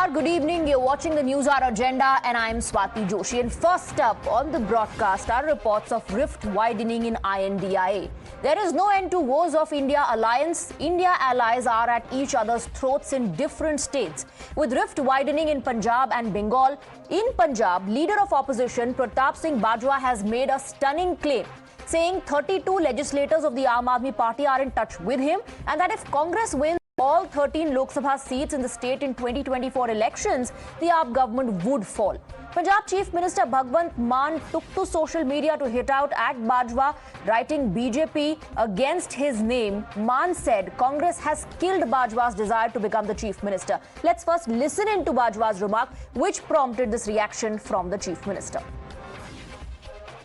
Namaskar, good evening. You're watching the NewsHour Agenda and I'm Swati Joshi. And first up on the broadcast are reports of rift widening in I.N.D.I.A. There is no end to woes of India alliance. India allies are at each other's throats in different states. With rift widening in Punjab and Bengal, in Punjab, leader of opposition Pratap Singh Bajwa has made a stunning claim, saying 32 legislators of the Aam Admi Party are in touch with him and that if Congress wins all 13 Lok Sabha seats in the state in 2024 elections, the AAP government would fall. Punjab Chief Minister Bhagwant Mann took to social media to hit out at Bajwa, writing BJP against his name. Mann said Congress has killed Bajwa's desire to become the Chief Minister. Let's first listen into Bajwa's remark, which prompted this reaction from the Chief Minister.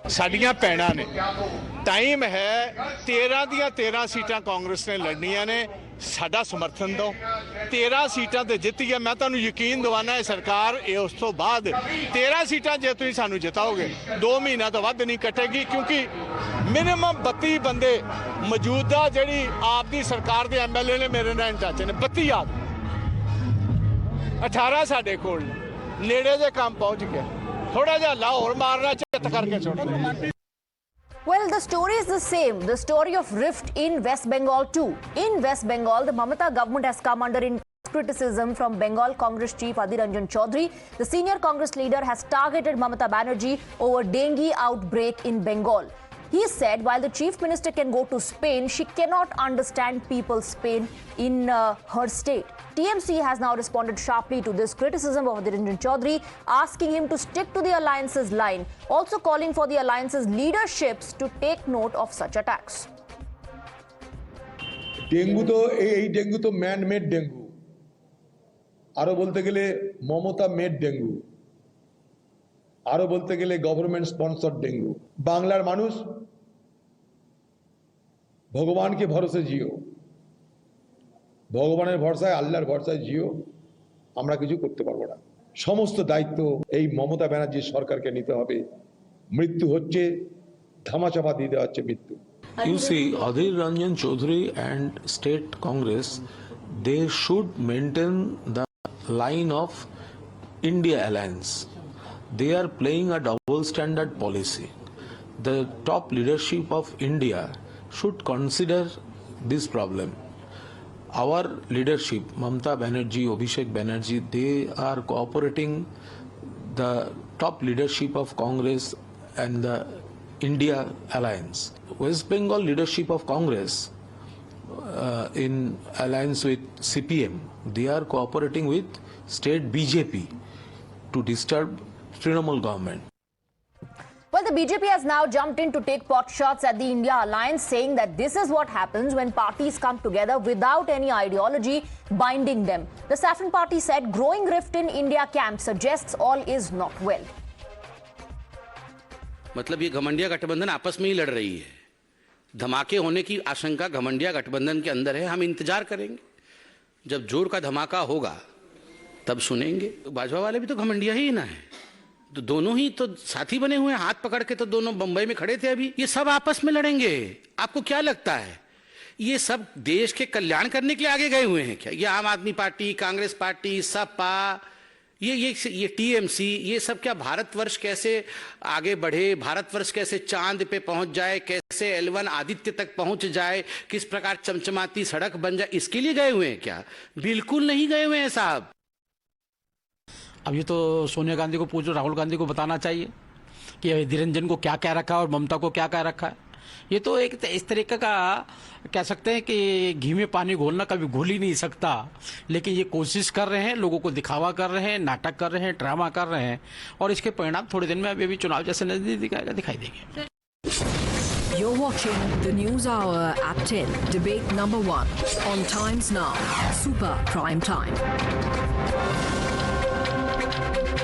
साड़ियां पैना ने time है 13 दियां 13 सीटां कांग्रेस ने लड़नियां ने साडा समर्थन दो 13 सीटां ते जित्ती है मैं तुहानू यकीन दवाना है सरकार उस तो बाद 13 सीटां जे तुसीं सानू जिताओगे 2 महीना तो वध नहीं कटेगी क्योंकि मिनिमम 32 बंदे मौजूदा जिहड़ी आप दी सरकार दे MLA ने मेरे नाल टच ने 32 आदमी 18 साडे कोल नेड़े दे काम पहुंच गए थोड़ा जा लाहौर मारना चित करके छोड़ Well, the story is the same. The story of rift in West Bengal too. In West Bengal, the Mamata government has come under criticism from Bengal Congress chief Adhir Ranjan Chowdhury. The senior Congress leader has targeted Mamata Banerjee over dengue outbreak in Bengal. He said while the chief minister can go to Spain, she cannot understand people's pain in her state. TMC has now responded sharply to this criticism of Adhir Ranjan Chowdhury, asking him to stick to the alliance's line, also calling for the alliance's leaderships to take note of such attacks. Dengue तो man made dengue आरो बोलते गेले ममता made dengue आरो बोलते गेले government sponsored dengue Banglar मानुष भगवान के भरोसे जियो ভগবানের ভরসায় আল্লাহর ভরসায় জিও আমরা কিছু করতে পারবো না সমস্ত দায়িত্ব এই মমতা ব্যানার্জির সরকারকে নিতে হবে মৃত্যু হচ্ছে ধামাচাপা দিয়ে দেওয়া হচ্ছে মৃত্যু You see, Adhir Ranjan Chowdhury and State Congress, they should maintain the line of India alliance. They are playing a double standard policy. The top leadership of India should consider this problem. Our leadership, Mamata Banerjee, Abhishek Banerjee, they are cooperating the top leadership of Congress and the India alliance. West Bengal leadership of Congress in alliance with CPM, they are cooperating with state BJP to disturb Trinamool government. Well, the BJP has now jumped in to take pot shots at the India alliance, saying that this is what happens when parties come together without any ideology binding them. The Saffron Party said growing rift in India camp suggests all is not well. मतलब ये घमंडिया गठबंधन आपस में ही लड़ रही है धमाके होने की आशंका घमंडिया गठबंधन के अंदर है हम इंतजार करेंगे जब जोर का धमाका होगा तब सुनेंगे तो भाजपा वाले भी तो घमंडिया ही ना है तो दोनों ही तो साथी बने हुए हैं हाथ पकड़ के तो दोनों बंबई में खड़े थे अभी ये सब आपस में लड़ेंगे आपको क्या लगता है ये सब देश के कल्याण करने के लिए आगे गए हुए हैं क्या ये आम आदमी पार्टी कांग्रेस पार्टी सपा ये टीएमसी ये सब क्या भारतवर्ष कैसे आगे बढ़े भारतवर्ष कैसे चांद पे पहुंच जाए कैसे L1 आदित्य तक पहुंच जाए किस प्रकार चमचमाती सड़क बन जाए इसके लिए गए हुए हैं क्या बिल्कुल नहीं गए हुए हैं साहब अब ये तो सोनिया गांधी को पूछो राहुल गांधी को बताना चाहिए कि अधीर रंजन को क्या कह रखा है और ममता को क्या कह रखा है ये तो एक इस तरीके का कह सकते हैं कि घी में पानी घोलना कभी घोल ही नहीं सकता लेकिन ये कोशिश कर रहे हैं लोगों को दिखावा कर रहे हैं नाटक कर रहे हैं ड्रामा कर रहे हैं और इसके परिणाम थोड़े दिन में अभी चुनाव जैसे नजदीक आएगा दिखाई देंगे You're watching the News Hour at 10, debate number 1 on Times Now, Super Prime Time.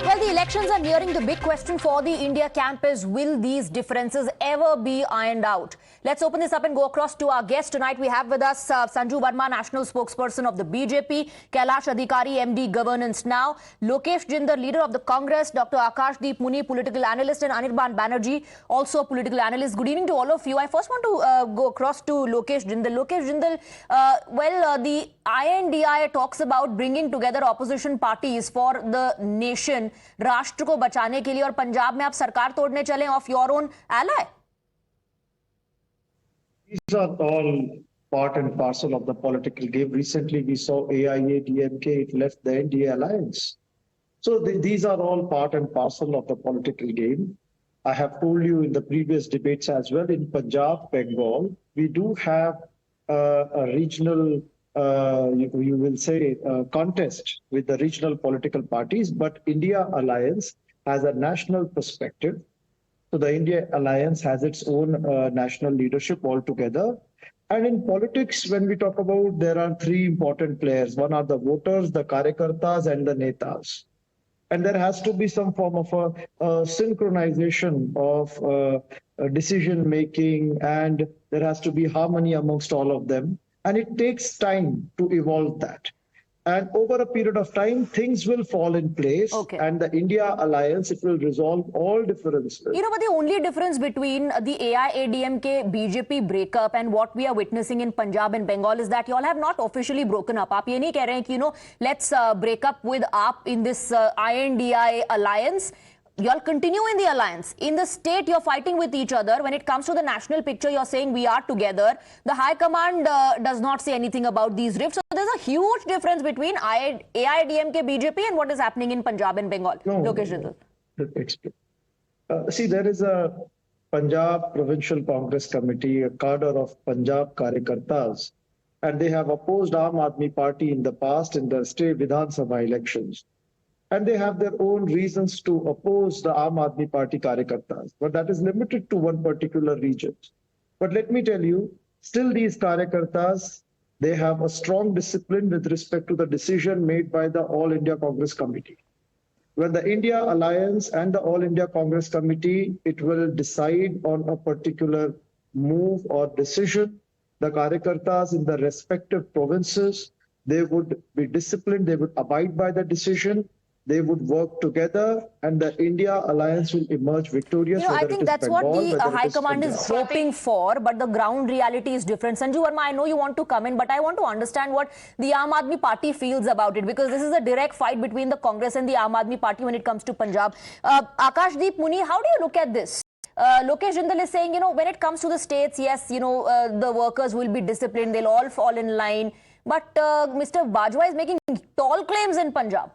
Well, the the elections are nearing, the big question for the India camp is, will these differences ever be ironed out? Let's open this up and go across to our guest tonight. We have with us Sanju Verma, national spokesperson of the BJP, Kailash Adhikari, MD, Governance Now, Lokesh Jindal, leader of the Congress, Dr. Akash Deep Muni, political analyst, and Mamata Banerjee, also a political analyst. Good evening to all of you. I first want to go across to Lokesh Jindal. Lokesh Jindal, the I.N.D.I.A talks about bringing together opposition parties for the nation, राष्ट्र को बचाने के लिए, और पंजाब में आप सरकार तोड़ने चले of your own ally. These are all part and parcel of the political game. Recently, we saw AIA-DMK, it left the N.D.A alliance. So these are all part and parcel of the political game. I have told you in the previous debates as well, in Punjab, Bengal, we do have a regional, you will say, contest with the regional political parties, but India Alliance has a national perspective. So the India Alliance has its own national leadership altogether. And in politics, when we talk about, there are three important players. One are the voters, the Karyakartas, and the Netas. And there has to be some form of a synchronization of decision-making, and there has to be harmony amongst all of them. And it takes time to evolve that. And over a period of time, things will fall in place. Okay. And the India Alliance, it will resolve all differences. You know, but the only difference between the AIADMK BJP breakup and what we are witnessing in Punjab and Bengal is that you all have not officially broken up. आप ये नहीं कह रहे हैं कि, let's break up with AAP in this I.N.D.I.A alliance. You all continue in the alliance. In the state, you're fighting with each other. When it comes to the national picture, you're saying we are together. The High Command does not say anything about these rifts. So there's a huge difference between AIDMK, BJP and what is happening in Punjab and Bengal. No, Lokesh Jindal. See, there is a Punjab Provincial Congress Committee, a cadre of Punjab Karyakartas, and they have opposed Aam Admi Party in the past in the state Vidhan Sabha elections. And they have their own reasons to oppose the Aam Admi Party Karyakartas. But that is limited to one particular region. But let me tell you, still these Karyakartas, they have a strong discipline with respect to the decision made by the All India Congress Committee. When the India Alliance and the All India Congress Committee, it will decide on a particular move or decision, the Karyakartas in the respective provinces, they would be disciplined, they would abide by the decision. They would work together, and the India Alliance will emerge victorious. I think that's Bengal, what the High Command is hoping for, but the ground reality is different. Sanju Verma, I know you want to come in, but I want to understand what the Aam Admi Party feels about it, because this is a direct fight between the Congress and the Aam Admi Party when it comes to Punjab. Akash Deep Muni, how do you look at this? Lokesh Jindal is saying, when it comes to the states, yes, the workers will be disciplined, they'll all fall in line. But Mr. Bajwa is making tall claims in Punjab.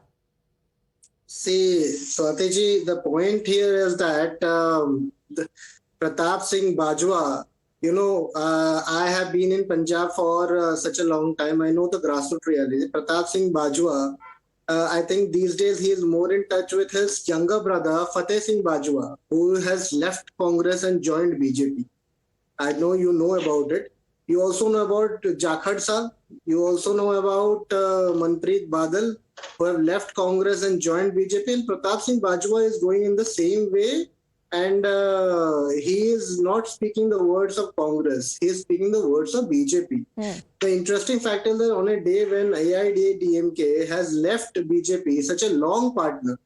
See, Swati ji, the point here is that Pratap Singh Bajwa, I have been in Punjab for such a long time. I know the grassroots reality. Pratap Singh Bajwa, I think these days he is more in touch with his younger brother, Fateh Singh Bajwa, who has left Congress and joined BJP. I know you know about it. You also know about Jakhad Sahab. You also know about Manpreet Badal, who have left Congress and joined BJP. And Pratap Singh Bajwa is going in the same way. And he is not speaking the words of Congress. He is speaking the words of BJP. The interesting fact is that on a day when AIDMK has left BJP, such a long partner,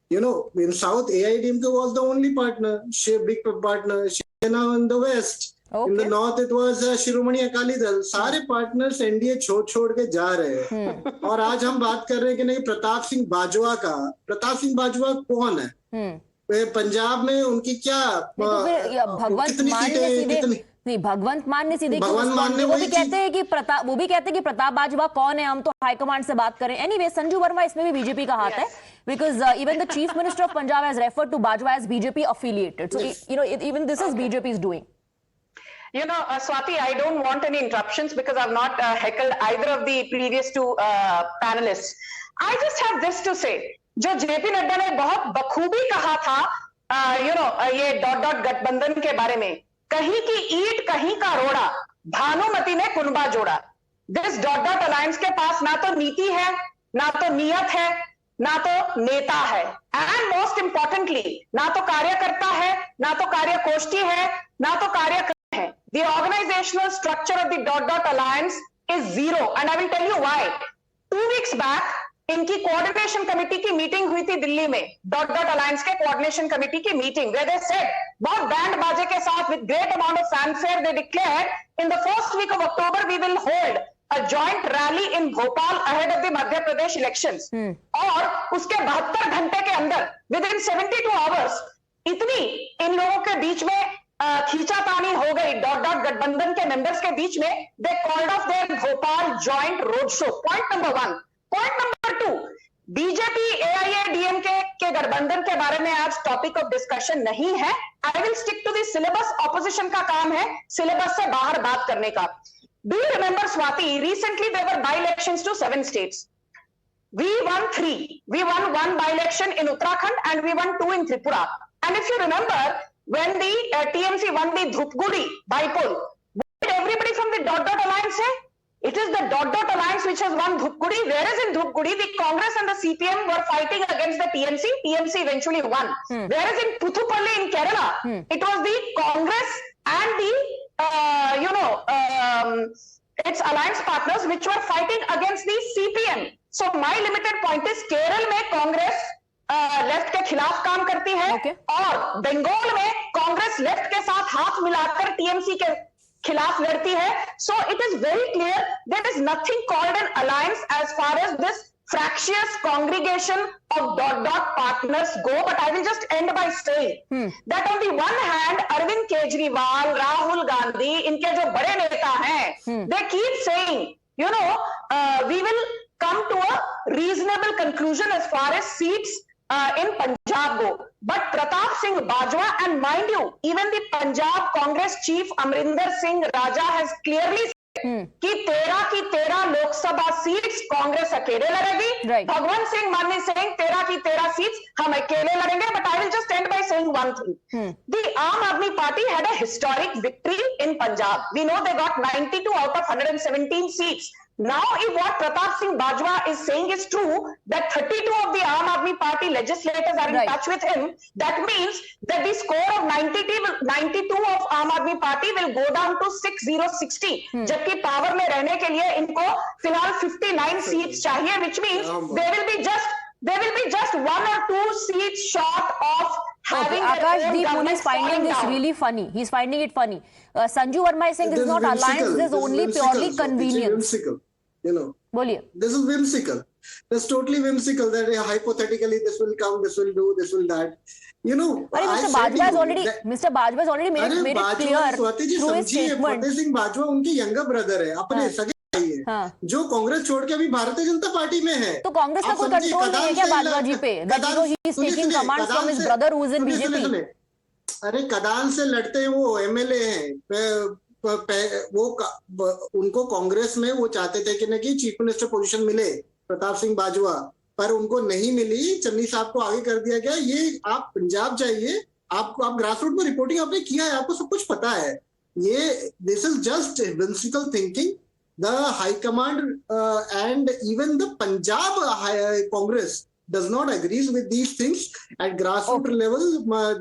in South, AIDMK was the only partner, big partner. She is now in the West. Okay. In the North, it was Shiromani Akali Dal. सारे partners NDA छोड़ के जा रहे हैं. और आज हम बात कर रहे हैं कि नहीं प्रताप सिंह बाजवा का. प्रताप सिंह बाजवा कौन है? पंजाब में उनकी क्या? भगवंत मान ने सीधे वो भी कहते हैं कि प्रताप बाजवा कौन है, हम तो हाईकमांड से बात करें. Anyway, संजू वर्मा, इसमें भी बीजेपी का हाथ है, because even the chief minister of Punjab has referred to Bajwa as BJP affiliated. So even this is BJP's doing. Swati, I don't want any interruptions because I've not heckled either of the previous two panelists. I just have this to say. जो JP Nadda ने बहुत बखूबी कहा था, ये dot गठबंधन के बारे में, कहीं की ईंट कहीं का रोड़ा, भानुमति ने कुनबा जोड़ा. दिस डॉट अलायंस के पास ना तो नीति है, ना तो नियत है, ना तो नेता है, एंड मोस्ट इंपॉर्टेंटली ना तो कार्यकर्ता है, ना तो कार्यकोष्ठी है, ना तो कार्यक्रम है. The organizational structure of the dot dot alliance is zero, and I will tell you why. 2 weeks back इनकी कोऑर्डिनेशन कमेटी की मीटिंग हुई थी दिल्ली में, डॉट डॉट अलायंस के कोऑर्डिनेशन कमेटी की मीटिंग, where they said, बहुत बैंड बाजे के साथ with great amount of fanfare they declared in the first week of October we will hold a joint rally in Bhopal ahead of the Madhya Pradesh elections. और उसके 72 घंटे के अंदर within 72 hours इतनी इन लोगों के बीच में खींचातानी हो गई डॉट डॉट गठबंधन के मेंबर्स के बीच में. they called off their Bhopal joint road show. Point number 1. Point number 2, BJP AIA-DMK के गठबंधन के बारे में आज टॉपिक ऑफ डिस्कशन नहीं है. I will stick to the syllabus. Opposition का काम है सिलेबस से बाहर बात करने का. Do you remember Swati, recently there were by elections to 7 states. We won 3. We won 1 by-election in Uttarakhand and we won 2 in Tripura. And if you remember, when the TMC won the Dhupguri by-poll, what did everybody from the dot dot alliance say? It is the dot dot alliance which has won Dhupguri, whereas in Dhupguri the Congress and the CPM were fighting against the TMC. TMC eventually won. Whereas in Puthupalli in Kerala, it was the Congress and the its alliance partners which were fighting against the CPM. So my limited point is, Kerala में Congress left के खिलाफ काम करती है, और बंगाल में Congress left के साथ हाथ मिलाकर टीएमसी के खिलाफ लड़ती है. So it is very clear there is nothing called an alliance as far as this fractious congregation of dot dot partners go. But I will just end by saying that on the one hand, Arvind Kejriwal, Rahul Gandhi, इनके जो बड़े नेता हैं, they keep saying, we will come to a reasonable conclusion as far as seats in Punjab go. But Pratap Singh Bajwa, and mind you, even the Punjab Congress chief Amrinder Singh Raja has clearly said कि 13 की 13 Lok Sabha seats Congress अकेले लड़ेगी. भगवंत सिंह मान is saying 13 की 13 seats हम अकेले लड़ेंगे. But I will just end by saying one thing. The Aam Admi Party had a historic victory in Punjab. We know they got 92 out of 117 seats. Now, if what Pratap Singh Bajwa is saying is true, that 32 of the Aam Admi Party legislators are in touch with him, that means that the score of 92 of Aam Admi Party will go down to 6060. जबकि power में रहने के लिए इनको फिलहाल 59 seats चाहिए, which means they will be just 1 or 2 seats short of having. Akash Deep Muni is finding this really funny. He's finding it funny. Sanju Verma is saying this is not alliance, this is only purely convenience. बोलिए. This is whimsical. That's totally whimsical that hypothetically this will come, this will do, this will that. Mr. Bajwa has already made it clear through his statement. Fateh Singh Bajwa उनके younger brother है, अपने सगे भाई है, जो कांग्रेस छोड़ के अभी भारतीय जनता पार्टी में है. तो कांग्रेस का कोई कंट्रोल नहीं है क्या बाजवा जी पे? That he is taking commands from his brother who is in BJP. अरे कदान से लड़ते हैं वो MLA हैं. उनको कांग्रेस में वो चाहते थे कि चीफ मिनिस्टर पोजीशन मिले प्रताप सिंह बाजवा, पर उनको नहीं मिली. चन्नी साहब को आगे कर दिया गया. ये आप पंजाब जाइए, आप ग्रास रूट में रिपोर्टिंग आपने किया है, आपको सब कुछ पता है. ये this is just whimsical thinking. The high command and even the Punjab Congress does not agree with these things. At grassroots level,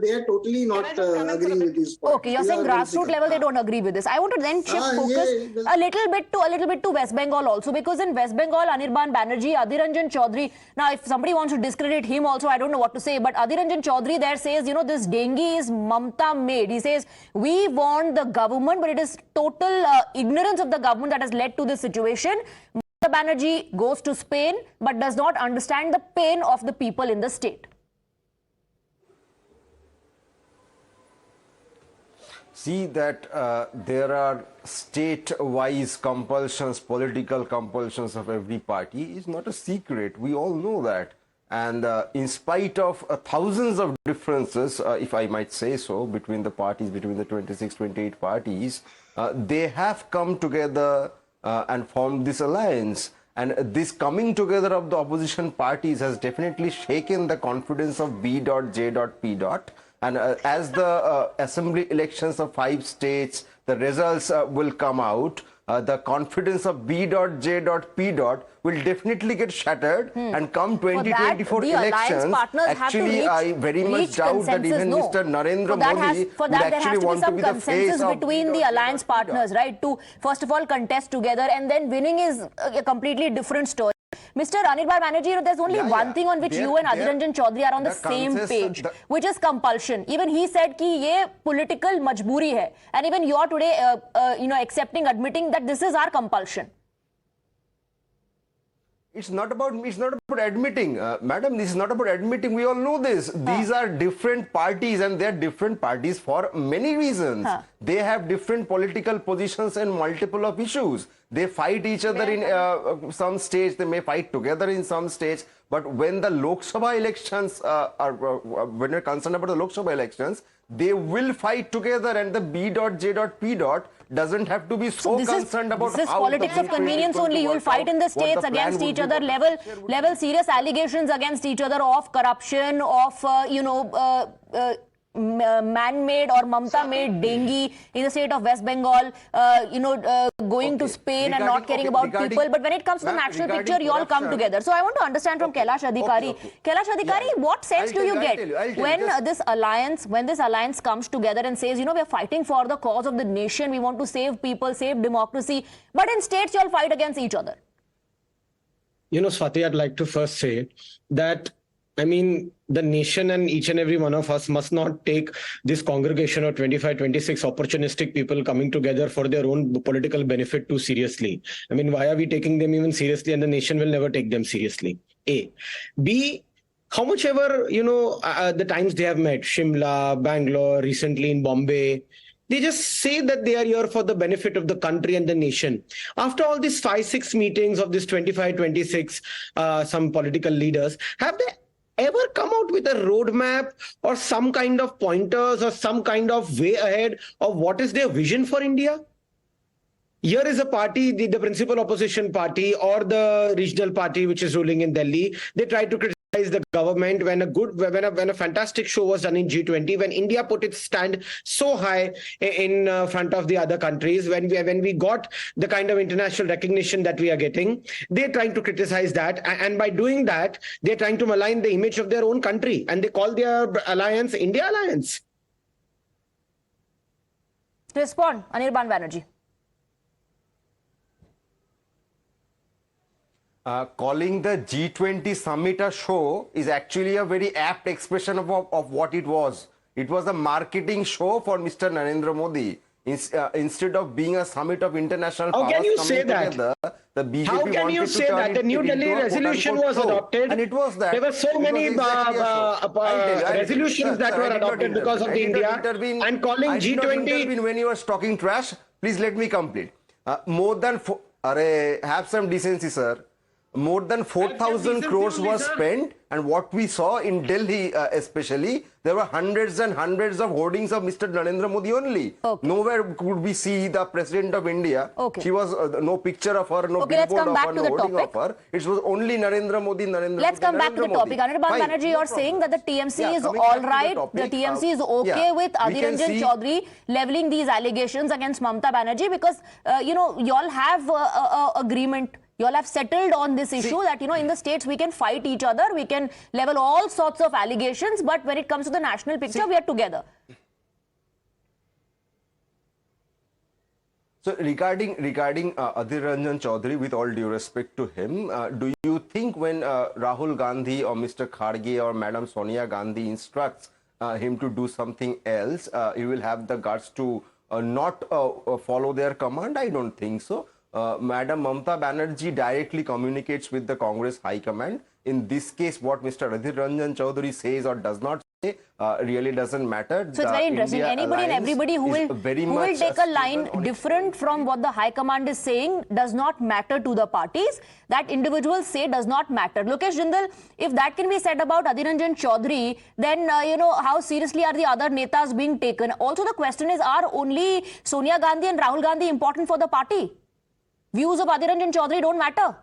they are totally not agreeing with these points. Okay, you're saying grassroots level they don't agree with this. I want to then shift focus a little bit to West Bengal also, because in West Bengal, Mamata Banerjee, Adhir Ranjan Chowdhury. Now, if somebody wants to discredit him also, I don't know what to say. But Adhir Ranjan Chowdhury there says, this dengue is Mamata-made. He says we want the government, but it is total ignorance of the government that has led to this situation. Mamata Banerjee goes to Spain but does not understand the pain of the people in the state. See that there are state-wise compulsions, political compulsions of every party is not a secret. We all know that. And in spite of thousands of differences, if I might say so, between the parties, between the 26, 28 parties, they have come together and formed this alliance. And this coming together of the opposition parties has definitely shaken the confidence of B.J.P. And as the assembly elections of 5 states, the results will come out. the confidence of B.J.P. will definitely get shattered, and come 2024 elections, actually I very much doubt that even Mr. Narendra Modi would actually want to be the face of between the alliance partners, right? To first of all contest together, and then winning is a completely different story. Mr. Anirban Banerjee, there's only one thing on which you and Adhir Ranjan Chowdhury are on the same page, which is compulsion. Even he said कि ये political majburi hai, and even you are today, accepting, admitting that this is our compulsion. It's not about admitting, madam. This is not about admitting. We all know this. These are different parties, and they are different parties for many reasons. They have different political positions and multiple of issues. They fight each other in some stage. They may fight together in some stage. But when the Lok Sabha elections when we're concerned about the Lok Sabha elections, they will fight together, and the B.J.P. doesn't have to be so concerned about this is politics of convenience only. You will fight in the states against each other, level serious allegations against each other of corruption, of man-made or Mamata-made dengue in the state of West Bengal, going to Spain and not caring about people. But when it comes to the national picture, you all come together. So I want to understand from Kailash Adhikari. Kailash Adhikari, what sense do you get when this alliance comes together and says, we are fighting for the cause of the nation, we want to save people, save democracy, but in states you all fight against each other? Swati, I'd like to first say that the nation and each and every one of us must not take this congregation of 25, 26 opportunistic people coming together for their own political benefit too seriously. Why are we taking them even seriously, and the nation will never take them seriously? A. B. How much ever, the times they have met, Shimla, Bangalore, recently in Bombay, they just say that they are here for the benefit of the country and the nation. After all these 5-6 meetings of this 25, 26, some political leaders, have they ever come out with a roadmap or some kind of pointers or some kind of way ahead of what is their vision for India? Here is a party, the principal opposition party or the regional party which is ruling in Delhi. They try to criticize the government when a fantastic show was done in G20, when India put its stand so high in front of the other countries, when we got the kind of international recognition that we are getting. They're trying to criticize that, and by doing that, they're trying to malign the image of their own country, and they call their alliance India Alliance. Respond, Anirban Banerjee. Calling the G20 summit a show is actually a very apt expression of what it was. It was a marketing show for Mr. Narendra Modi. Instead of being a summit of international powers coming together, the BJP How can you say that? The New Delhi resolution was adopted. And it was that. There were so many resolutions that were adopted because of the India. And calling G20... When you are talking trash, please let me complete. Have some decency, sir. More than 4,000 crores was spent, and what we saw in Delhi especially, there were hundreds and hundreds of hoardings of Mr. Narendra Modi only. Nowhere could we see the President of India. She was no picture of her, no billboard of her, no hoarding of her. It was only Narendra Modi, Let's come back to the topic. Anirban Banerjee, you're saying that the TMC is all right, the TMC is okay with Adhir Ranjan Chowdhury leveling these allegations against Mamata Banerjee because, you all have agreement. You all have settled on this issue that, in the states we can fight each other, we can level all sorts of allegations, but when it comes to the national picture, we are together. So regarding Adhir Ranjan Chowdhury, with all due respect to him, do you think when Rahul Gandhi or Mr. Kharge or Madam Sonia Gandhi instructs him to do something else, he will have the guts to not follow their command? I don't think so. Madam Mamata Banerjee directly communicates with the Congress High Command. In this case, what Mr. Adhir Ranjan Chowdhury says or does not say really doesn't matter. So it's very interesting. Anybody and everybody who will take a line different from what the High Command is saying does not matter to the parties. That individuals say does not matter. Lokesh Jindal, if that can be said about Adhir Ranjan Chowdhury, then, how seriously are the other netas being taken? Also, the question is, are only Sonia Gandhi and Rahul Gandhi important for the party? Views of Adhir Ranjan Chowdhury don't matter.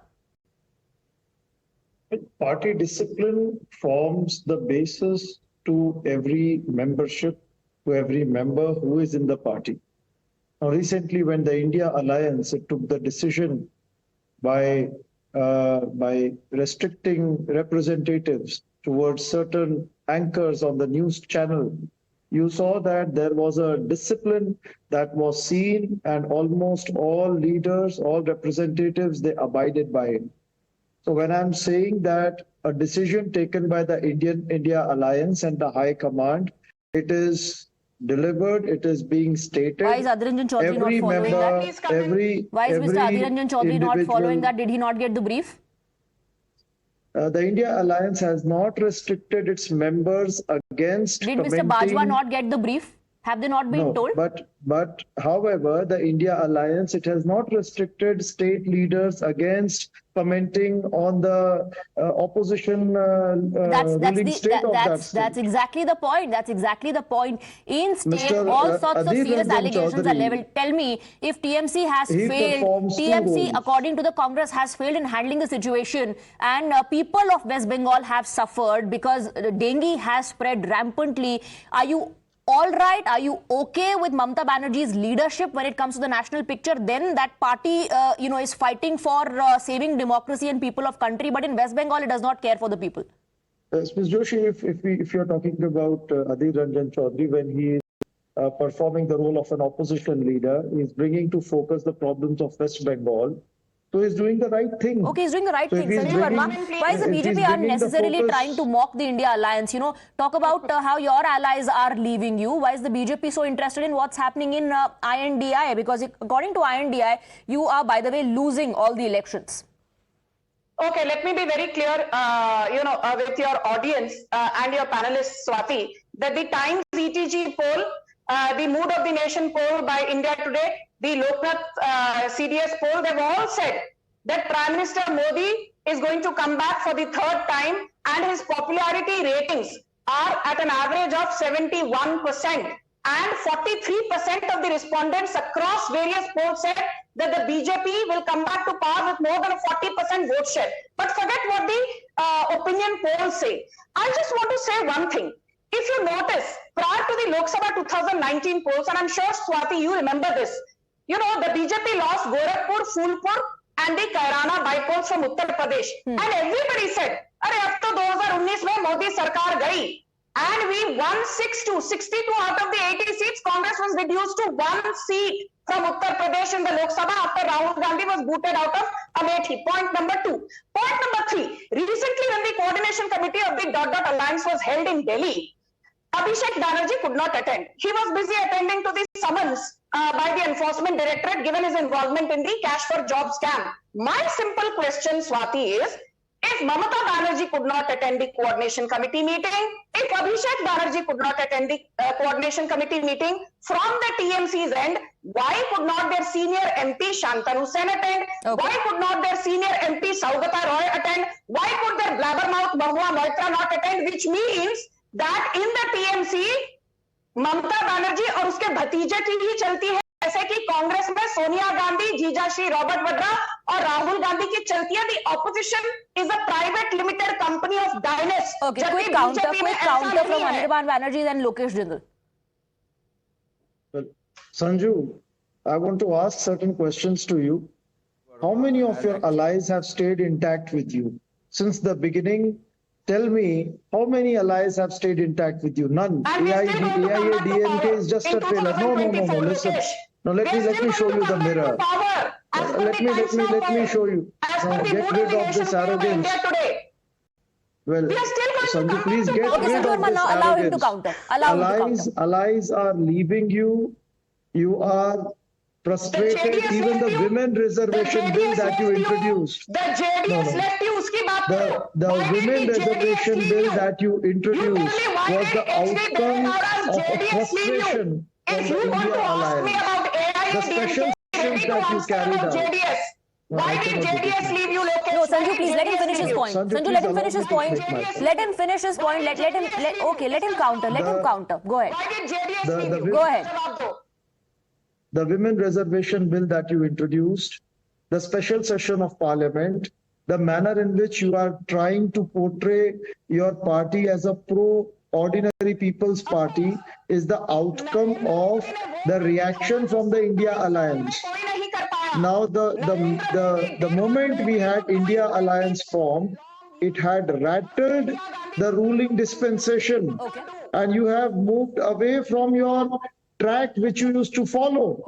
Party discipline forms the basis to every membership, to every member who is in the party. Now, recently, when the India Alliance it took the decision by restricting representatives towards certain anchors on the news channel, you saw that there was a discipline that was seen, and almost all leaders, all representatives, they abided by it. So when I'm saying that a decision taken by the India Alliance and the High Command, it is delivered, it is being stated. Why is Adhir Ranjan Chowdhury not following that? Why is Mr. Adhir Ranjan Chowdhury not following that? Did he not get the brief? The India Alliance has not restricted its members against Did Mr. Bajwa not get the brief? Have they not been told? But however, the India Alliance, it has not restricted state leaders against commenting on the opposition ruling state of that state. That's exactly the point. That's exactly the point. In state, Mr. all sorts of Adhir serious Ranjan allegations are Chowdhury, leveled. Tell me, if TMC has failed, TMC, according to the Congress, has failed in handling the situation, and people of West Bengal have suffered because dengue has spread rampantly. Are you all right? Are you okay with Mamata Banerjee's leadership when it comes to the national picture? Then that party, is fighting for saving democracy and people of country, but in West Bengal, it does not care for the people. Ms. Joshi, if you're talking about Adhir Ranjan Chowdhury, when he is performing the role of an opposition leader, he's bringing to focus the problems of West Bengal. So he's doing the right thing. Okay, he's doing the right So thing. if he's Sanjay Verma, bringing- why is the if he's BJP bringing the unnecessarily focus- trying to mock the India Alliance? Talk about how your allies are leaving you. Why is the BJP so interested in what's happening in I.N.D.I.A? Because according to I.N.D.I.A, you are, by the way, losing all the elections. Okay, let me be very clear, with your audience and your panelists, Swati, that the Times ETG poll, the Mood of the Nation poll by India Today, the Loknath CDS poll, they've all said that Prime Minister Modi is going to come back for the third time, and his popularity ratings are at an average of 71%. And 43% of the respondents across various polls said that the BJP will come back to power with more than a 40% vote share. But forget what the opinion polls say. I just want to say one thing. If you notice, prior to the Lok Sabha 2019 polls, and I'm sure, Swati, you remember this, the BJP lost Gorakhpur, Phulpur, and the Kairana by polls from Uttar Pradesh. And everybody said, "Arey, ab to 2019 mein Modi sarkar gayi." And we won 62 out of the 80 seats. Congress was reduced to 1 seat from Uttar Pradesh in the Lok Sabha after Rahul Gandhi was booted out of Amethi. Point number 2. Point number 3. Recently, when the coordination committee of the Alliance was held in Delhi, Abhishek Banerjee could not attend. He was busy attending to the summons by the Enforcement Directorate given his involvement in the Cash for Jobs scam. My simple question, Swati, is if Mamata Banerjee could not attend the coordination committee meeting, if Abhishek Banerjee could not attend the coordination committee meeting from the TMC's end, why could not their senior MP Shantanu Sen attend? Okay. Why could not their senior MP Saugata Roy attend? Why could their blabbermouth Mahua Moitra not attend? Which means that in the TMC, Mamata Banerjee और उसके भतीजे की ही चलती है, जैसे कि कांग्रेस में Sonia Gandhi, जीजाश्री Robert Vadra और राहुल गांधी की चलती है. The opposition is a private limited company of dynasts. Okay, quick counter from Mamata Banerjee, then Lokesh Jindal. Well, Sanju, I want to ask certain questions to you. How many of your allies have stayed intact with you since the beginning? Tell me, how many allies have stayed intact with you? None. AIA, DMK is just a trailer. No, listen. No, let me show you the mirror. Let me show you. No, get rid of this arrogance. Well, Sanju, please get rid of this arrogance. Allow him to counter. Allies are leaving you. You are frustrated. Even the women reservation bill that you introduced. The JDS left you. The women reservation bill that you introduced was the outcome of a frustration from the India Alliance. The special sessions that you carried out. Why did JDS leave you, Lokesh? No, Sanju, please let him finish his point. Sanju, let him finish his point. Let him finish his point. Let him counter. Let him counter. Go ahead. Why did JDS leave you? Go ahead. The women reservation bill that you introduced, the special session of parliament, the manner in which you are trying to portray your party as a pro Ordinary People's Party is the outcome of the reaction from the India Alliance. Now, the moment we had India Alliance formed, it had rattled the ruling dispensation, and you have moved away from your track which you used to follow.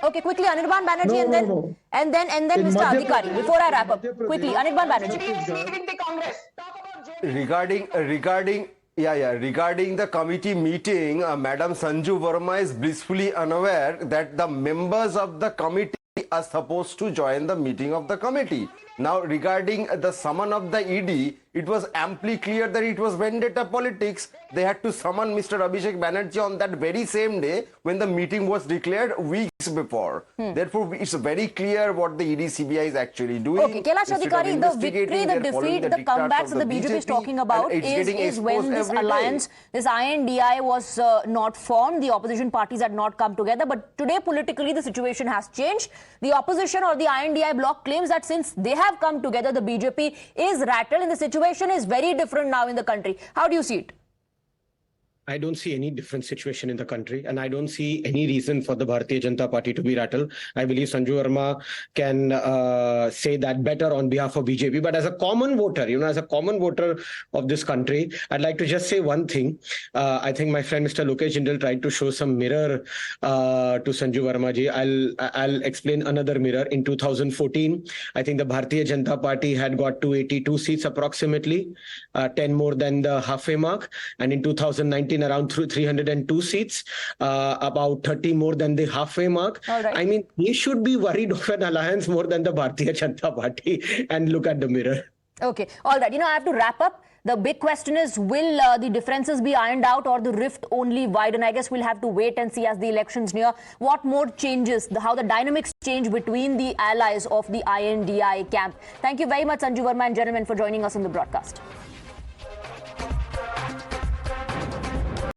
Okay, quickly, Anirban Banerjee, and then Mr. Adhikari. Before I wrap up, quickly, Anirban Banerjee. Regarding the committee meeting, Madam Sanju Verma is blissfully unaware that the members of the committee are supposed to join the meeting of the committee. Now, regarding the summon of the ED, it was amply clear that it was vendetta politics. They had to summon Mr. Abhishek Banerjee on that very same day when the meeting was declared weeks before. Therefore, it's very clear what the ED-CBI is actually doing. Okay, Kailash Adhikari, the victory, the defeat, the comebacks that the BJP is talking about is when this alliance, this I.N.D.I.A was not formed, the opposition parties had not come together. But today, politically, the situation has changed. The opposition or the I.N.D.I.A bloc claims that since they have come together, the BJP is rattled and the situation is very different now in the country. How do you see it? I don't see any different situation in the country, and I don't see any reason for the Bharatiya Janata Party to be rattled. I believe Sanju Verma can say that better on behalf of BJP. But as a common voter, as a common voter of this country, I'd like to just say one thing. I think my friend Mr. Lokesh Jindal tried to show some mirror to Sanju Verma ji. I'll explain another mirror. In 2014, I think the Bharatiya Janata Party had got 282 seats approximately, 10 more than the halfway mark. And in 2019, around 302 seats, about 30 more than the halfway mark. Right. I mean, they should be worried of an alliance more than the Bharatiya Janata Party and look at the mirror. Okay, all right. I have to wrap up. The big question is, will the differences be ironed out or the rift only widen? I guess we'll have to wait and see as the elections near what more changes, how the dynamics change between the allies of the I.N.D.I.A camp. Thank you very much, Sanju Verma and gentlemen, for joining us on the broadcast.